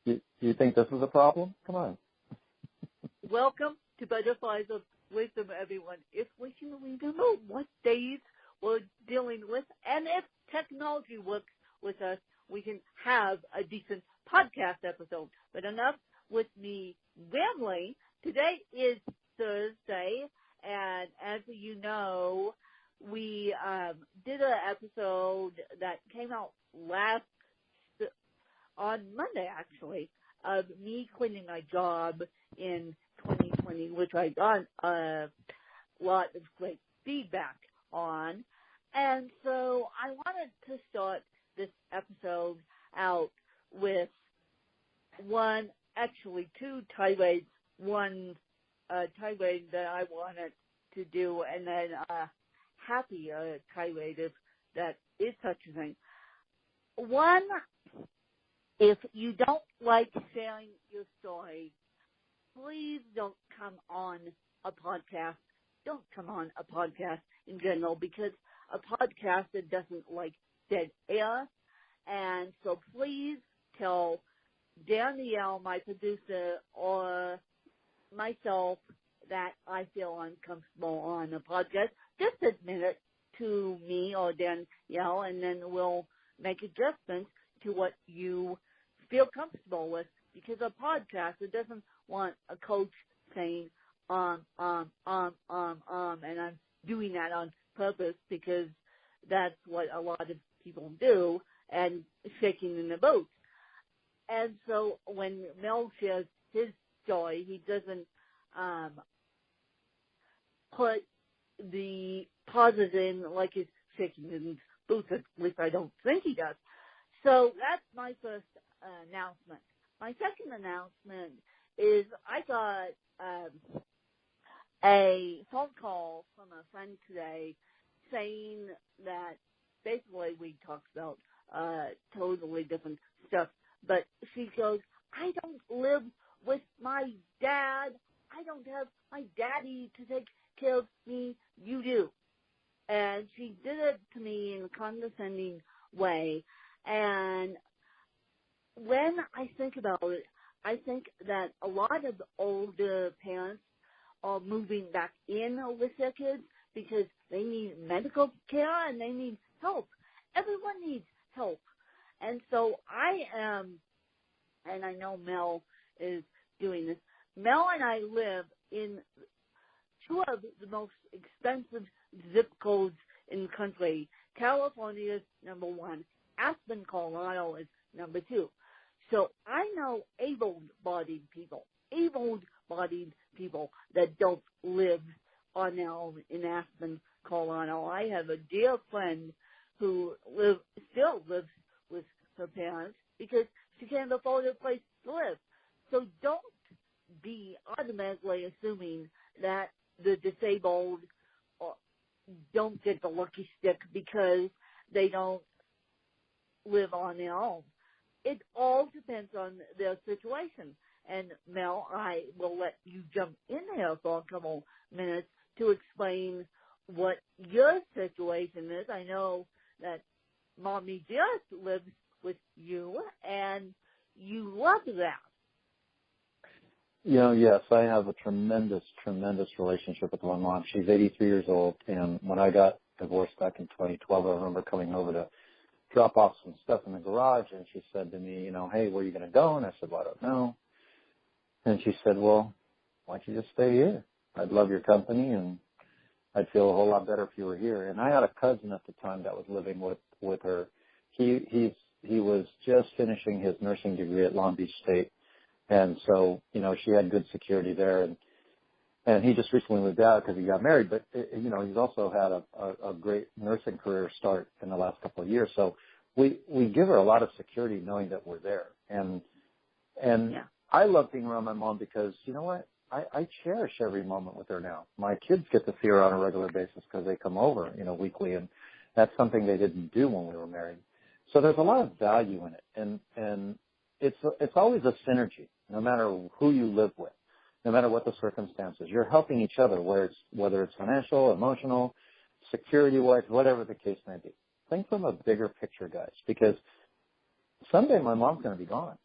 You think this is a problem? Come on. Welcome to Butterflies of Wisdom, everyone. If we can remember what days we're dealing with, and if technology works with us, we can have a decent podcast episode. But enough with me rambling. Today is Thursday, and as you know, we did an episode that came out on Monday, actually, of me quitting my job in 2020, which I got a lot of great feedback on. And so I wanted to start this episode out with two tirades. One tirade that I wanted to do, and then a happy tirade if that is such a thing. One, if you don't like sharing your story, please don't come on a podcast. Don't come on a podcast in general, because a podcast that doesn't like dead air. And so please tell Danielle, my producer, or myself that I feel uncomfortable on a podcast. Just admit it to me or Danielle, and then we'll make adjustments to what you feel comfortable with, because a podcast, it doesn't want a coach saying, and I'm doing that on purpose because that's what a lot of people do, and shaking in the boots. And so when Mel shares his story, he doesn't put the pauses in like he's shaking in his boots, at least I don't think he does. So that's my first announcement. My second announcement is I got a phone call from a friend today saying that basically we talked about totally different stuff, but she goes, I don't live with my dad. I don't have my daddy to take care of me. You do. And she did it to me in a condescending way. And when I think about it, I think that a lot of older parents are moving back in with their kids because they need medical care and they need help. Everyone needs help. And so I am, and I know Mel is doing this, Mel and I live in two of the most expensive zip codes in the country. California is number one. Aspen, Colorado is number two. So I know able-bodied people that don't live on their own in Aspen, Colorado. I have a dear friend who still lives with her parents because she can't afford a place to live. So don't be automatically assuming that the disabled don't get the lucky stick because they don't live on their own. It all depends on their situation. And Mel, I will let you jump in there for a couple minutes to explain what your situation is. I know that Mommy Dearest lives with you, and you love that. Yes, I have a tremendous relationship with my mom. She's 83 years old, and when I got divorced back in 2012, I remember coming over to drop off some stuff in the garage, and she said to me, hey, where are you going to go? And I said, well, I don't know. And she said, well, why don't you just stay here? I'd love your company, and I'd feel a whole lot better if you were here. And I had a cousin at the time that was living with her. He was just finishing his nursing degree at Long Beach State. And so, she had good security there. And he just recently moved out because he got married. But, he's also had a great nursing career start in the last couple of years. So we give her a lot of security knowing that we're there. And yeah. I love being around my mom because, you know what? I cherish every moment with her now. My kids get to see her on a regular basis because they come over, weekly. And that's something they didn't do when we were married. So there's a lot of value in it. And it's always a synergy, no matter who you live with, no matter what the circumstances. You're helping each other, whether it's financial, emotional, security-wise, whatever the case may be. Think from a bigger picture, guys, because someday my mom's going to be gone.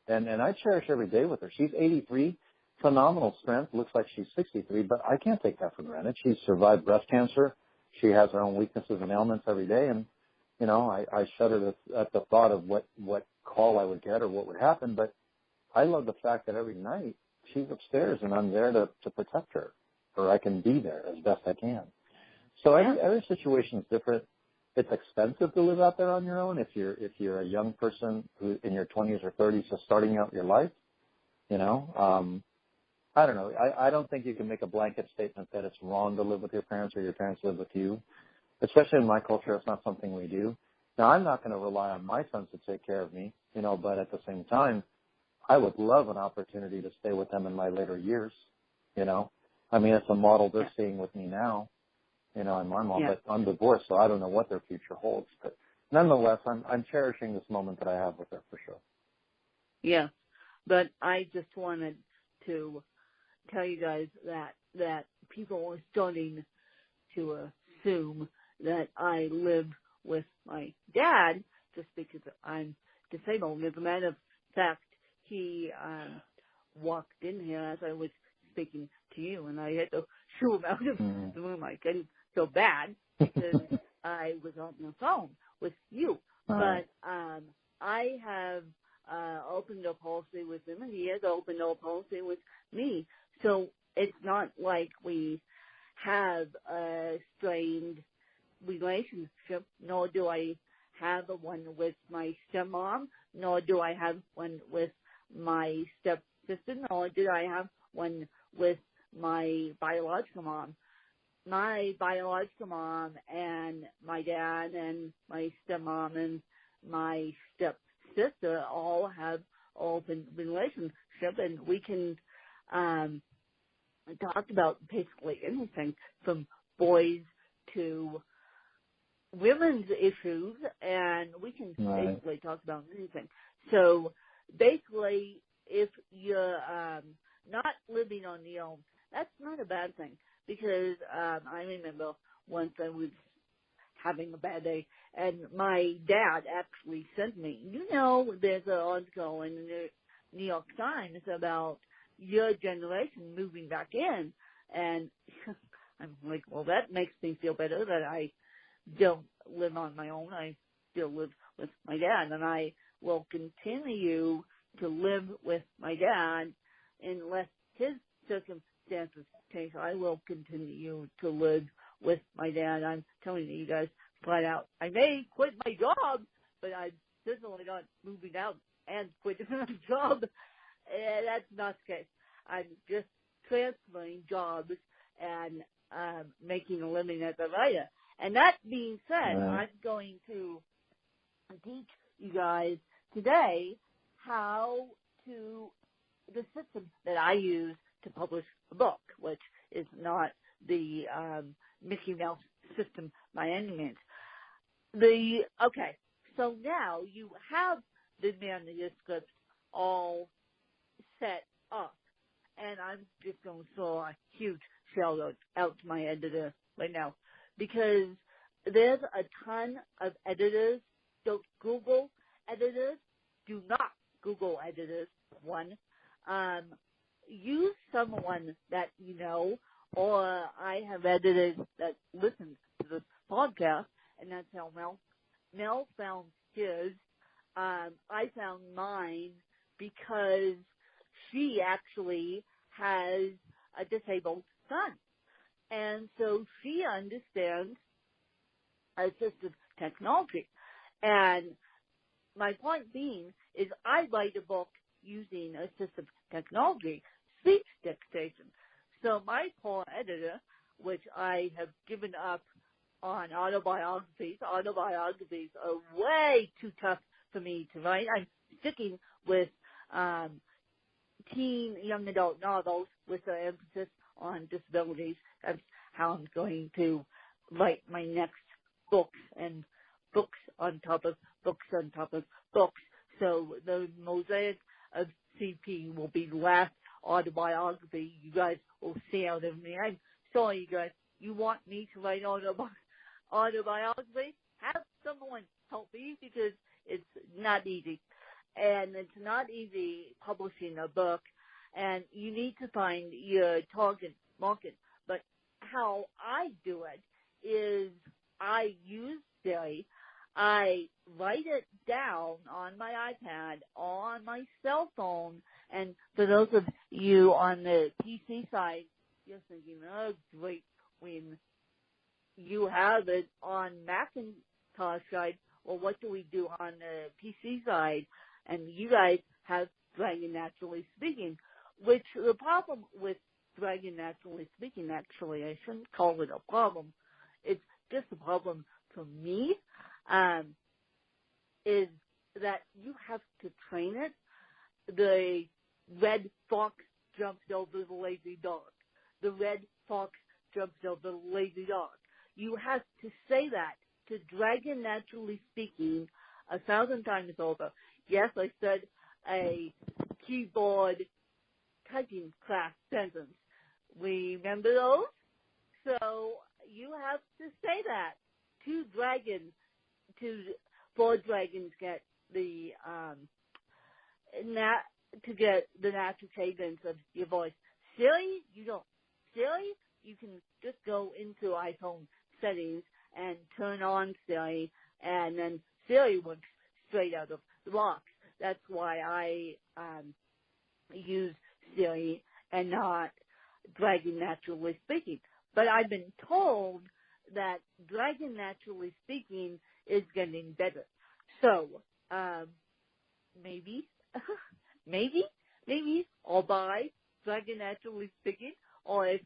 And I cherish every day with her. She's 83, phenomenal strength, looks like she's 63, but I can't take that for granted. She's survived breast cancer. She has her own weaknesses and ailments every day, and, you know, I shudder at the thought of what call I would get or what would happen, but I love the fact that every night she's upstairs and I'm there to protect her, or I can be there as best I can. So every situation is different. It's expensive to live out there on your own if you're a young person who in your 20s or 30s just starting out your life. You know, I don't know. I don't think you can make a blanket statement that it's wrong to live with your parents or your parents live with you. Especially in my culture, it's not something we do. Now, I'm not going to rely on my sons to take care of me, you know, but at the same time, I would love an opportunity to stay with them in my later years, you know. I mean, it's a model they're seeing with me now, you know, and my mom, but I'm divorced, so I don't know what their future holds. But nonetheless, I'm cherishing this moment that I have with her for sure. Yeah, but I just wanted to tell you guys that people are starting to assume that I live with my dad just because I'm disabled. As a matter of fact, he walked in here as I was speaking to you, and I had to shoo him out of the room. I didn't feel bad because I was on the phone with you. But I have opened a policy with him, and he has opened a policy with me. So it's not like we have a strained relationship, nor do I have one with my stepmom, nor do I have one with my stepsister, nor do I have one with my biological mom. My biological mom and my dad and my stepmom and my stepsister all have open relationship, and we can talk about basically anything from boys to women's issues, and we can basically talk about anything. So basically, if you're not living on your own, that's not a bad thing, because I remember once I was having a bad day, and my dad actually sent me, you know, there's an article in the New York Times about your generation moving back in, and I'm like, well, that makes me feel better that I don't live on my own. I still live with my dad, and I will continue to live with my dad unless his circumstances change. I will continue to live with my dad. I'm telling you guys flat out, I may quit my job, but I'm certainly not moving out and quitting my job. That's not the case. I'm just transferring jobs and making a living as a writer. And that being said, I'm going to teach you guys today the system that I use to publish a book, which is not the Mickey Mouse system by any means. Okay, so now you have the manuscripts all set up, and I'm just going to throw a huge shout out to my editor right now, because there's a ton of editors. Don't Google editors. Do not Google editors. One, use someone that you know, or I have editors that listen to this podcast, and that's how Mel found his. I found mine because she actually has a disabled son. And so she understands assistive technology. And my point being is I write a book using assistive technology, speech dictation. So my poor editor, which I have given up on autobiographies are way too tough for me to write. I'm sticking with teen young adult novels with an emphasis on disabilities. That's how I'm going to write my next books, and books on top of books on top of books. So the mosaic of CP will be the last autobiography you guys will see out of me. I'm sorry, you guys. You want me to write autobiography? Have someone help me, because it's not easy. and it's not easy publishing a book, and you need to find your target market. But how I do it is I use Siri. I write it down on my iPad, on my cell phone, and for those of you on the PC side, you're thinking, oh, great, when you have it on Macintosh side, well, what do we do on the PC side? And you guys have Dragon Naturally Speaking, which the problem with Dragon Naturally Speaking, actually, I shouldn't call it a problem. It's just a problem for me, is that you have to train it. The red fox jumps over the lazy dog. The red fox jumps over the lazy dog. You have to say that to Dragon Naturally Speaking 1,000 times over. Yes, I said a keyboard typing class sentence. Remember those? So you have to say that to dragons, for dragons get the to get the natural cadence of your voice. Siri, you don't. Siri, you can just go into iPhone settings and turn on Siri, and then Siri works straight out of the box. That's why I use Siri and not Dragon Naturally Speaking. But I've been told that Dragon Naturally Speaking is getting better. So, maybe I'll buy Dragon Naturally Speaking, or if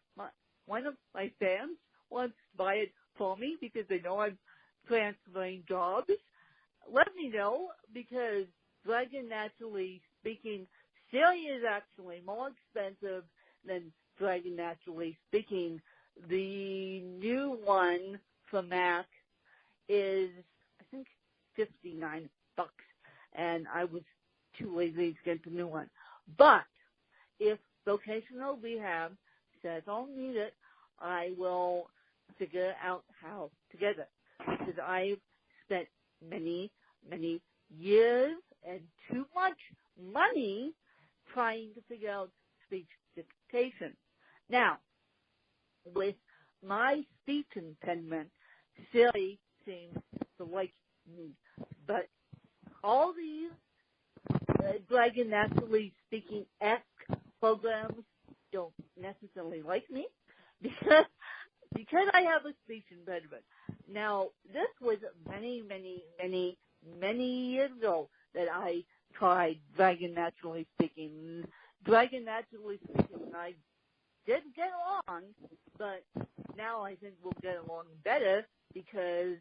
one of my fans wants to buy it for me because they know I'm transferring jobs, let me know, because Dragon Naturally Speaking, Siri is actually more expensive than Dragon Naturally Speaking. The new one for Mac is, I think, $59, and I was too lazy to get the new one. But if vocational rehab says I'll need it, I will figure out how to get it, because I've spent many years and too much money trying to figure out speech dictation. Now, with my speech impediment, Siri seems to like me, but all these Dragon Naturally Speaking-esque programs don't necessarily like me because I have a speech impediment. Now, this was many years ago that I tried Dragon Naturally Speaking. Dragon Naturally Speaking and I didn't get along, but now I think we'll get along better because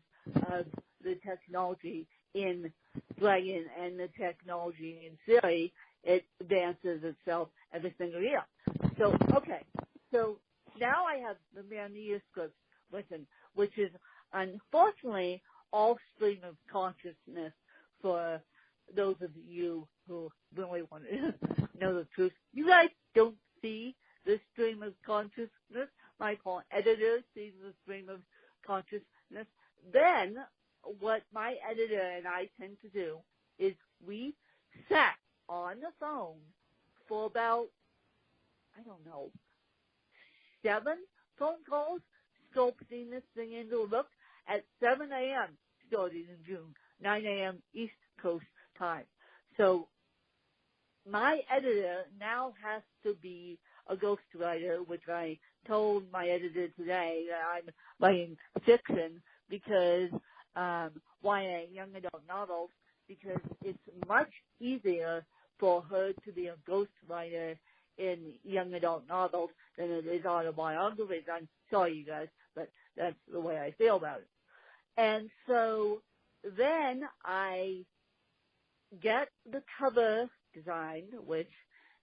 of the technology in Dragon and the technology in Siri. It advances itself every single year. So, okay. So now I have the manuscript written, which is unfortunately all stream of consciousness for those of you who really want to know the truth. You guys don't see the stream of consciousness. My editor sees the stream of consciousness. Then what my editor and I tend to do is we sat on the phone for about, 7 phone calls, sculpting this thing into a book at 7 a.m. starting in June, 9 a.m. East Coast time. So my editor now has to be a ghostwriter, which I told my editor today that I'm writing fiction because YA, young adult novels, because it's much easier for her to be a ghostwriter in young adult novels than it is autobiographies. I'm sorry, you guys, but that's the way I feel about it. And so then I get the cover designed, which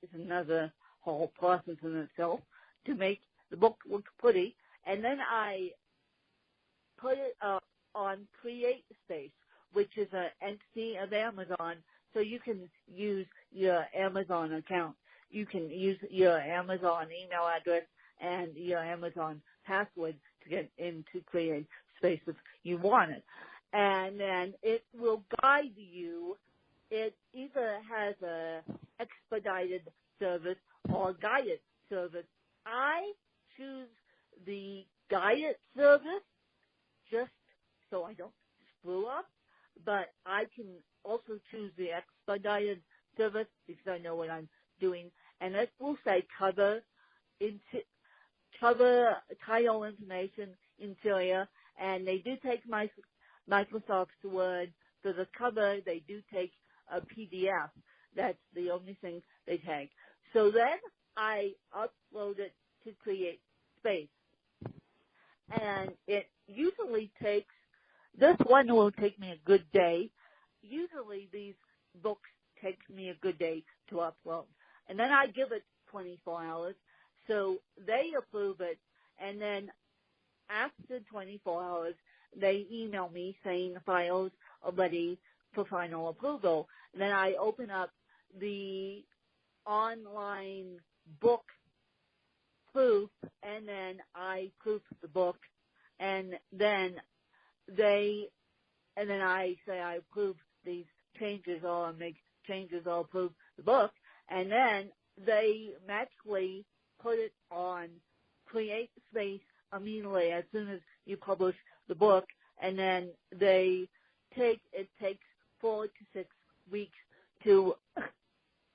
is another whole process in itself, to make the book look pretty, and then I put it up on CreateSpace, which is an entity of Amazon, so you can use your Amazon account. You can use your Amazon email address and your Amazon password to get into CreateSpace if you want it. And then it will guide you it either has a expedited service or guided service. I choose the guided service just so I don't screw up, but I can also choose the expedited service because I know what I'm doing. And it will say cover title information, interior, and they do take Microsoft's word. For the cover, they do take a PDF. That's the only thing they take. So then I upload it to CreateSpace. And it usually takes, this one will take me a good day. Usually these books take me a good day to upload. And then I give it 24 hours. So they approve it. And then after 24 hours, they email me saying the files are ready for final approval. And then I open up the online book proof, and then I proof the book, and then I say I approve these changes or I make changes or approve the book, and then they magically put it on CreateSpace immediately as soon as you publish the book, and then it takes 4 to 6 weeks to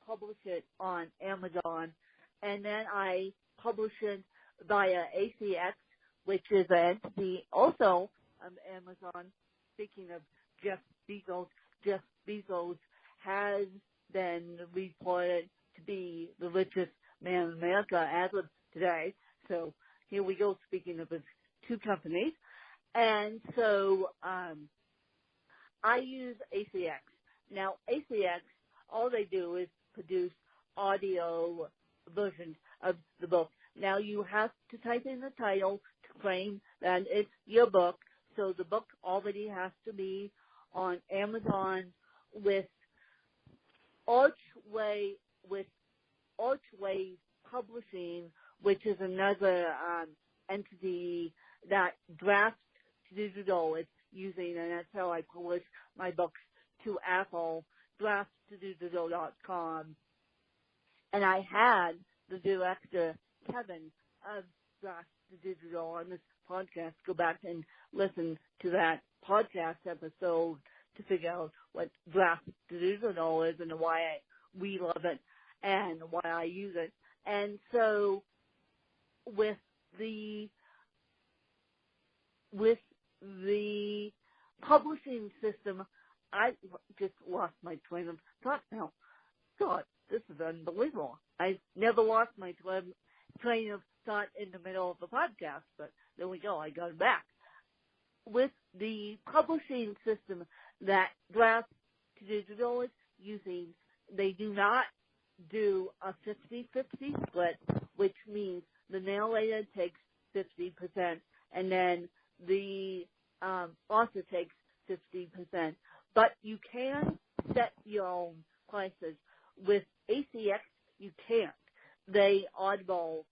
publish it on Amazon, and then I publish it via ACX, which is an entity also of Amazon. Speaking of Jeff Bezos has been reported to be the richest man in America as of today. So here we go, speaking of his two companies. And so I use ACX. Now, ACX, all they do is produce audio versions of the book. Now, you have to type in the title to claim that it's your book. So the book already has to be on Amazon with Archway Publishing, which is another entity that Draft Digital is using, and that's how I publish my books to Apple, draftdigital.com. And I had the director, Kevin, of Draft Digital on this podcast. Go back and listen to that podcast episode to figure out what Draft Digital is and why we love it and why I use it. And so with the publishing system, I just lost my train of thought now. God, this is unbelievable. I've never lost my train of thought in the middle of the podcast, but there we go. I got it back. With the publishing system that Draft Digital is using, they do not do a 50-50 split, which means the narrator takes 50% and then the author takes 50%. But you can set your own prices. With ACX, you can't. They oddball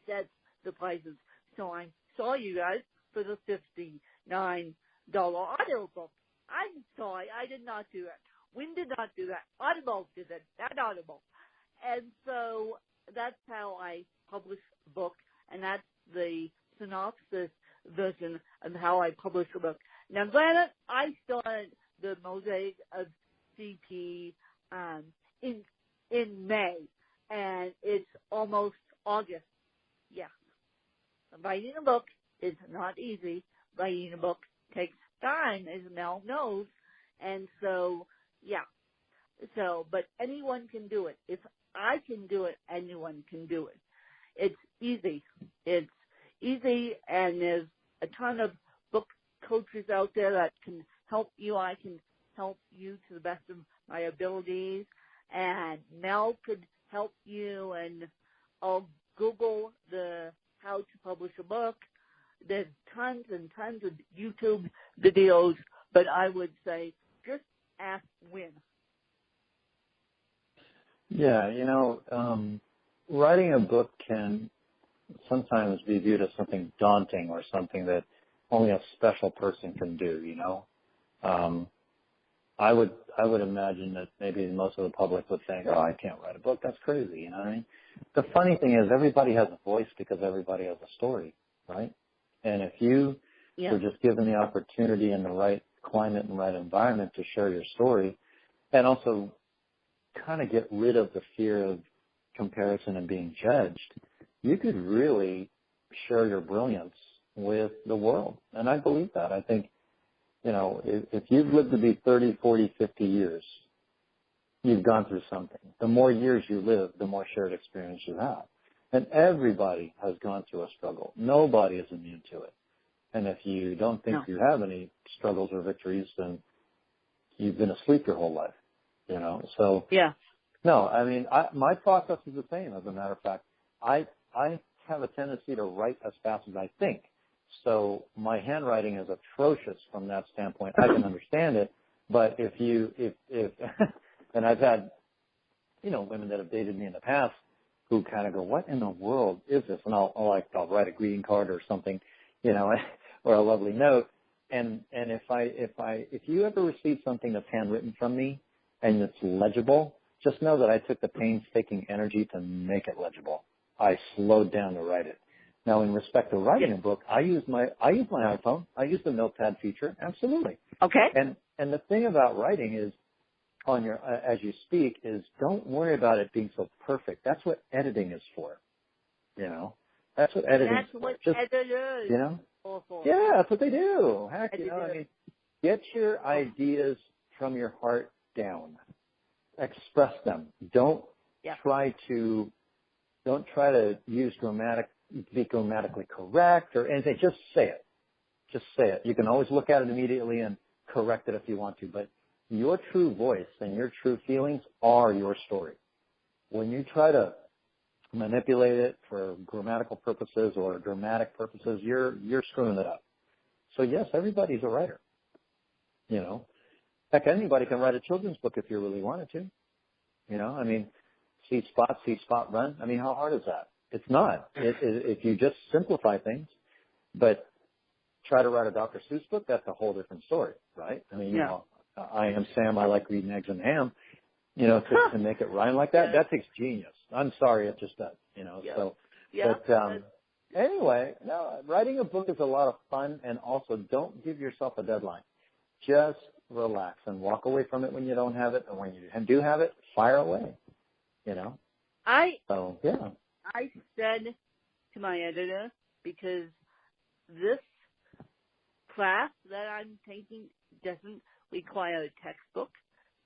sets the prices. So I'm sorry, you guys, for the $59 audiobook. I'm sorry, I did not do that. Wynn did not do that. Audible did it, not Audible. And so that's how I publish a book, and that's the synopsis version of how I publish a book. Now, granted, I started the Mosaic of CP in May, and it's almost August. Yeah. Writing a book is not easy. Writing a book takes time, as Mel knows. And so, yeah. So, but anyone can do it. If I can do it, anyone can do it. It's easy. It's easy, and there's a ton of book coaches out there that can help you. I can help you to the best of my abilities, and Mel could help you, and I'll Google the how to publish a book. There's tons and tons of YouTube videos, but I would say just ask Wynn. Yeah, writing a book can sometimes be viewed as something daunting or something that only a special person can do, I would imagine that maybe most of the public would think, oh, I can't write a book. That's crazy. You know what I mean? The funny thing is everybody has a voice because everybody has a story, right? And if you were just given the opportunity in the right climate and right environment to share your story, and also kind of get rid of the fear of comparison and being judged, you could really share your brilliance with the world. And I believe that. I think, you know, if you've lived to be 30, 40, 50 years, you've gone through something. The more years you live, the more shared experience you have. And everybody has gone through a struggle. Nobody is immune to it. And if you don't think you have any struggles or victories, then you've been asleep your whole life, you know. So, no, I mean, my process is the same, as a matter of fact. I have a tendency to write as fast as I think. So my handwriting is atrocious from that standpoint. I can understand it, but if and I've had, you know, women that have dated me in the past who kind of go, what in the world is this? And I'll write a greeting card or something, you know, or a lovely note. And if you ever receive something that's handwritten from me and it's legible, just know that I took the painstaking energy to make it legible. I slowed down to write it. Now, in respect to writing a book, I use my iPhone. I use the notepad feature. Absolutely. Okay. And the thing about writing is, on your as you speak, is don't worry about it being so perfect. That's what editing is for. You know, that's what editing is for. Editors. You know. Yeah, that's what they do. Heck, you know, I mean, get your ideas from your heart down. Express them. Don't try to be grammatically correct or anything. Just say it. Just say it. You can always look at it immediately and correct it if you want to, but your true voice and your true feelings are your story. When you try to manipulate it for grammatical purposes or dramatic purposes, you're screwing it up. So yes, everybody's a writer. You know, heck, anybody can write a children's book if you really wanted to. You know, I mean, see spot, run. I mean, how hard is that? It's not. If you just simplify things, but try to write a Dr. Seuss book, that's a whole different story, right? I mean, you know, I am Sam, I like reading eggs and ham. You know, to make it rhyme like that, that takes genius. I'm sorry, it just does, you know. So, but anyway, no, writing a book is a lot of fun, and also don't give yourself a deadline. Just relax and walk away from it when you don't have it, and when you do have it, fire away, you know. I said to my editor, because this class that I'm taking doesn't require a textbook,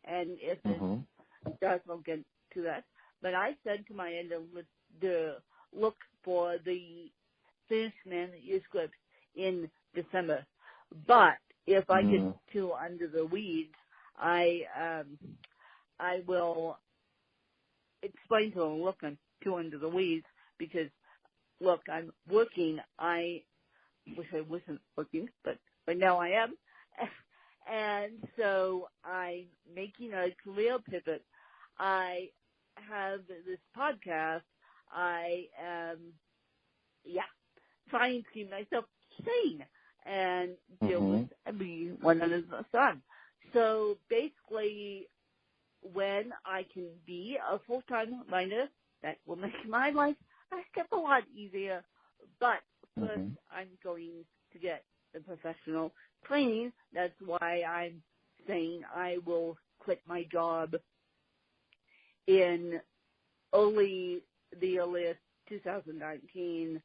and if it does, we'll get to that. But I said to my editor to look for the finished manuscript in December. But if I get too under the weeds, I will explain to him, look, I'm too under the weeds because, look, I'm working. I wish I wasn't working, but now I am. And so I'm making a career pivot. I have this podcast. I am, trying to keep myself sane and deal with everyone under the sun. So basically, when I can be a full-time writer, that will make my life a heck of a lot easier. But first, I'm going to get the professional training. That's why I'm saying I will quit my job in the earliest 2019,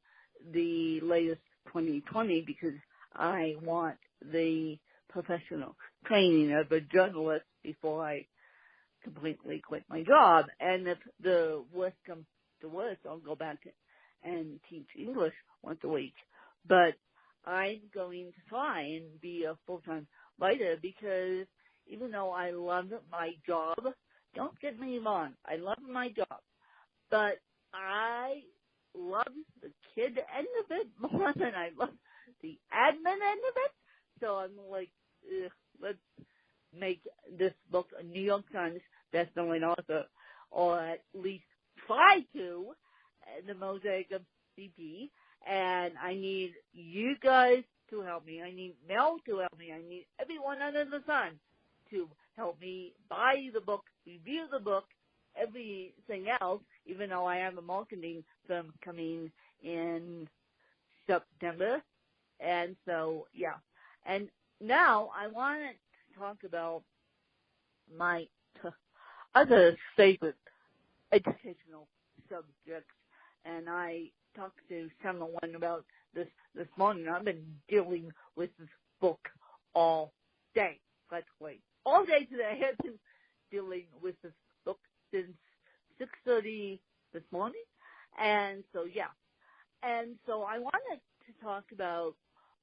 the latest 2020, because I want the professional training of a journalist before I completely quit my job. And if the worst comes to worst, I'll go back and teach English once a week. But I'm going to try and be a full-time writer because even though I love my job, don't get me wrong, I love my job, but I love the kid end of it more than I love the admin end of it. So I'm like, let's make this book a New York Times bestselling author, or at least try to, the Mosaic of CP. And I need you guys to help me. I need Mel to help me. I need everyone under the sun to help me buy the book, review the book, everything else, even though I have a marketing firm coming in September. And so, yeah. And now I want to talk about my other favorite educational subjects. And I talked to someone about this morning. I've been dealing with this book all day, practically. All day today I've been dealing with this book since 6:30 this morning. And so, yeah. And so I wanted to talk about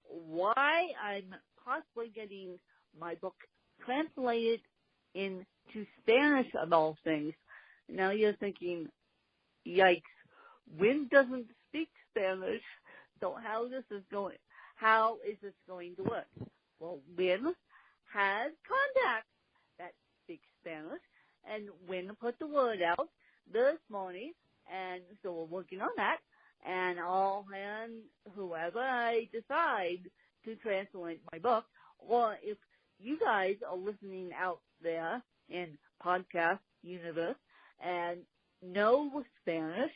why I'm possibly getting my book translated into Spanish, of all things. Now you're thinking, yikes, Wynn doesn't speak Spanish, so how is this going to work? Well, Wynn has contacts that speak Spanish, and Wynn put the word out this morning, and so we're working on that, and I'll hand whoever I decide to translate my book, or if you guys are listening out there in podcast universe and know Spanish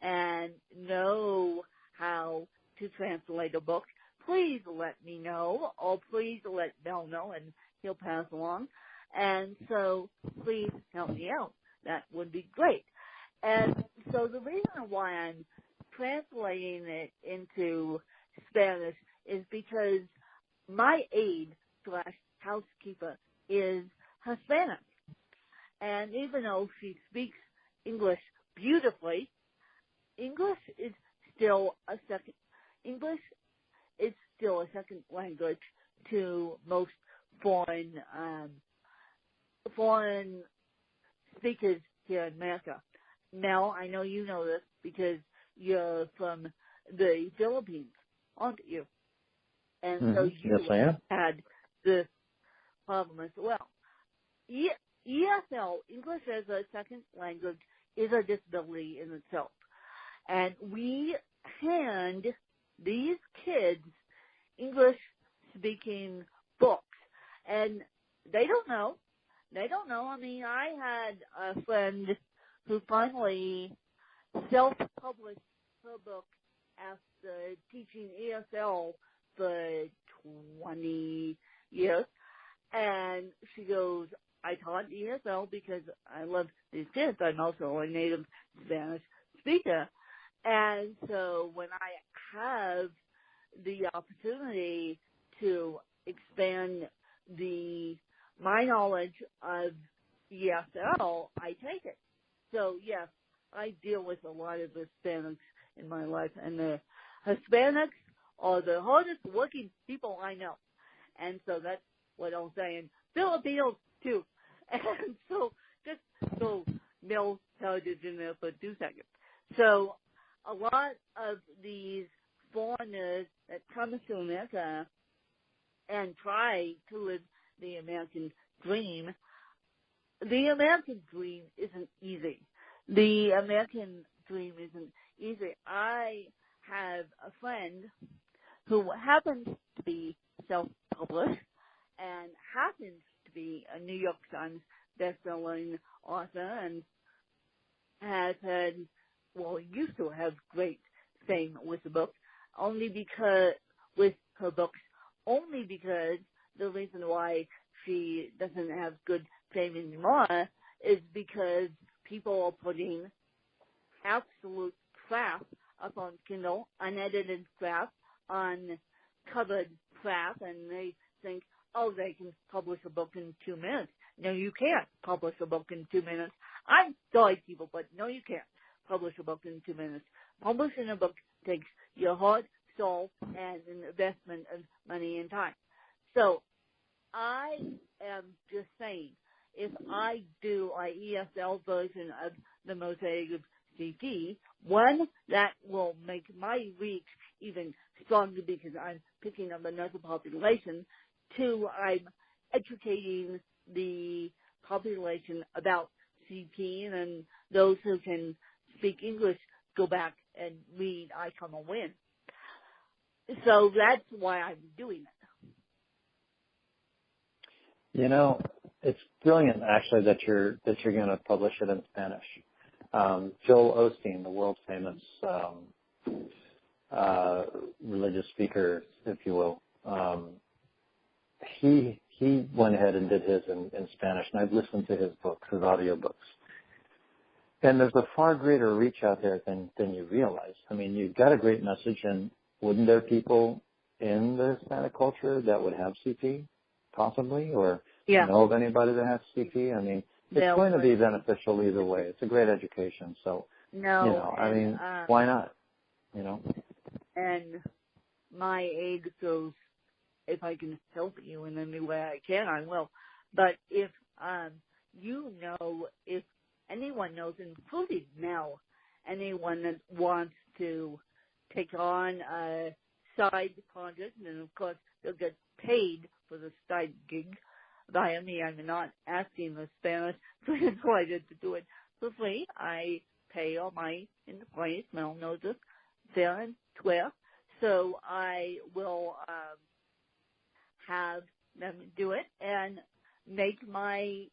and know how to translate a book, please let me know, or please let Mel know, and he'll pass along. And so please help me out. That would be great. And so the reason why I'm translating it into Spanish is because my aide/housekeeper is Hispanic. And even though she speaks English beautifully, English is still a second language to most foreign speakers here in America. Now, I know you know this because you're from the Philippines, aren't you? And so you had this problem as well. ESL, English as a second language, is a disability in itself. And we hand these kids English-speaking books. And they don't know. I mean, I had a friend who finally self-published her book after teaching ESL for 20 years. And she goes, I taught ESL because I love these kids. I'm also a native Spanish speaker. And so when I have the opportunity to expand my knowledge of ESL, I take it. So, yes, I deal with a lot of Hispanics in my life, and the Hispanics are the hardest working people I know. And so that's what I'm saying. Filipinos, too. And so just so Mel started in there for 2 seconds. So a lot of these foreigners that come to America and try to live the American dream isn't easy. The American dream isn't easy. I have a friend who happens to be self-published and happens to be a New York Times best-selling author and used to have great fame with the book, with her books, only because the reason why she doesn't have good fame anymore is because people are putting absolute crap up on Kindle, unedited crap, uncovered crap, and they think, oh, they can publish a book in 2 minutes. No, you can't publish a book in 2 minutes. I'm sorry, people, but no, you can't publish a book in 2 minutes. Publishing a book takes your heart, soul, and an investment of money and time. So I am just saying, if I do an ESL version of the Mosaic of CP, one, that will make my reach even stronger because I'm picking up another population. Two, I'm educating the population about CP, and those who can speak English go back and read I Come a Win. So that's why I'm doing it. You know, it's brilliant actually that you're going to publish it in Spanish. Joel Osteen, the world famous religious speaker, if you will, he went ahead and did his in Spanish, and I've listened to his books, his audiobooks. And there's a far greater reach out there than you realize. I mean, you've got a great message, and wouldn't there people in the Hispanic culture that would have CP, possibly, or know of anybody that has CP? I mean, it's going to be beneficial either way. It's a great education. So, why not? And my aid goes, if I can help you in any way I can, I will. But if if anyone knows, including now, anyone that wants to take on a side project, and of course they'll get paid for the side gig via me. I'm not asking the Spanish translator to do it for free. I pay all my employees, mail notice, fair and square. So I will have them do it and make my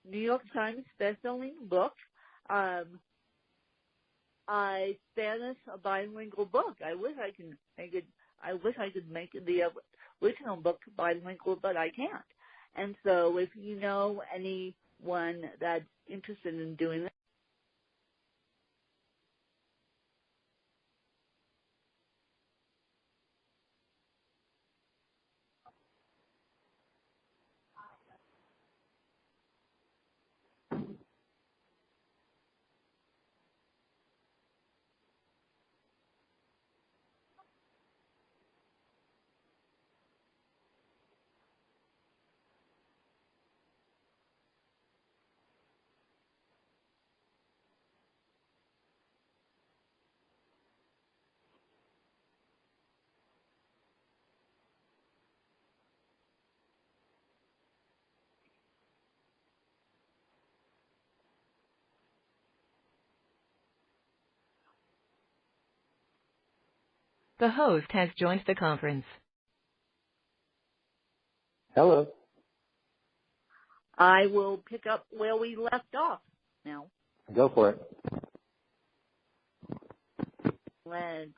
New York Times best-selling book, a Spanish bilingual book. I wish I could make the original book bilingual, but I can't. And so, if you know anyone that's interested in doing that, The host has joined the conference. Hello. I will pick up where we left off now. Go for it. Let's